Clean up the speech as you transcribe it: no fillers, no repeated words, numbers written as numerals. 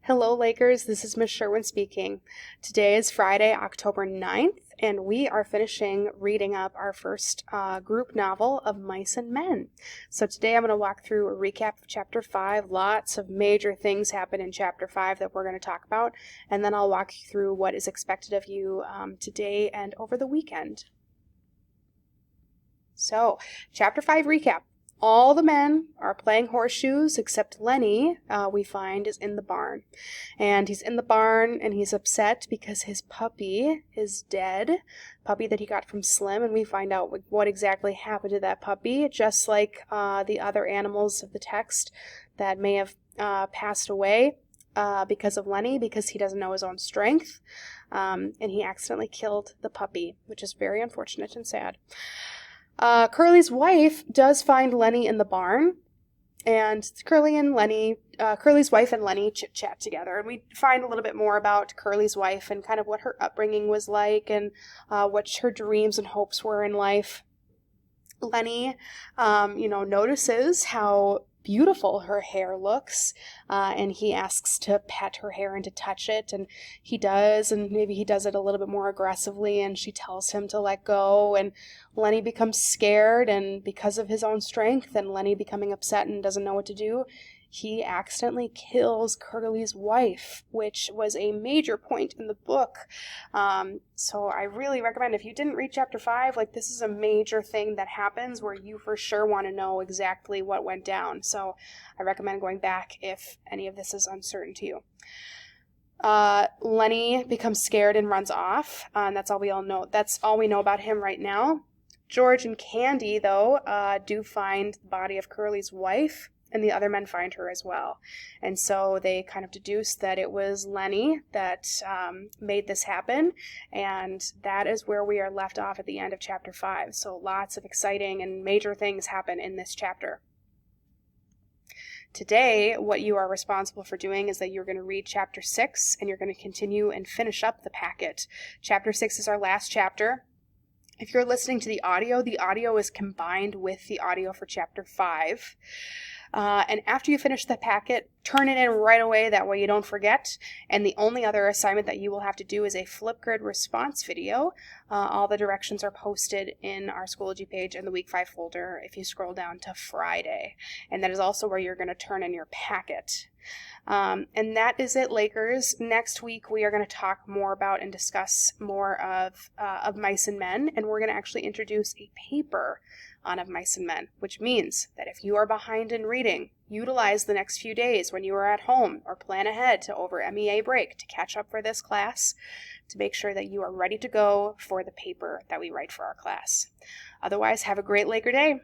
Hello, Lakers. This is Miss Sherwin speaking. Today is Friday, October 9th, and we are finishing reading up our first group novel of Mice and Men. So today I'm going to walk through a recap of Chapter 5. Lots of major things happen in Chapter 5 that we're going to talk about, and then I'll walk you through what is expected of you today and over the weekend. So, Chapter 5 recap. All the men are playing horseshoes except Lenny, we find, is in the barn. And he's in the barn and he's upset because his puppy is dead. Puppy that he got from Slim, and we find out what exactly happened to that puppy, just like the other animals of the text that may have passed away because of Lenny, because he doesn't know his own strength. And he accidentally killed the puppy, which is very unfortunate and sad. Curly's wife does find Lenny in the barn, and Curly's wife and Lenny chit-chat together, and we find a little bit more about Curly's wife and kind of what her upbringing was like and what her dreams and hopes were in life. Lenny, notices how beautiful her hair looks, and he asks to pet her hair and to touch it, and he does, and maybe he does it a little bit more aggressively, and she tells him to let go, and Lenny becomes scared, and because of his own strength and Lenny becoming upset and doesn't know what to do, he accidentally kills Curly's wife, which was a major point in the book. So I really recommend, if you didn't read Chapter 5, this is a major thing that happens where you for sure want to know exactly what went down. So I recommend going back if any of this is uncertain to you. Lenny becomes scared and runs off, and that's all we all know. That's all we know about him right now. George and Candy, though, do find the body of Curly's wife, and the other men find her as well. And so they kind of deduce that it was Lenny that made this happen, and that is where we are left off at the end of Chapter 5. So lots of exciting and major things happen in this chapter. Today, what you are responsible for doing is that you're going to read Chapter 6, and you're going to continue and finish up the packet. Chapter 6 is our last chapter. If you're listening to the audio is combined with the audio for Chapter 5. And after you finish the packet, turn it in right away, that way you don't forget. And the only other assignment that you will have to do is a Flipgrid response video. All the directions are posted in our Schoology page in the Week 5 folder if you scroll down to Friday. And that is also where you're going to turn in your packet. And that is it, Lakers. Next week we are going to talk more about and discuss more of Mice and Men, and we're going to actually introduce a paper on Of Mice and Men, which means that if you are behind in reading, utilize the next few days when you are at home, or plan ahead to over MEA break to catch up for this class, to make sure that you are ready to go for the paper that we write for our class. Otherwise, have a great Laker day.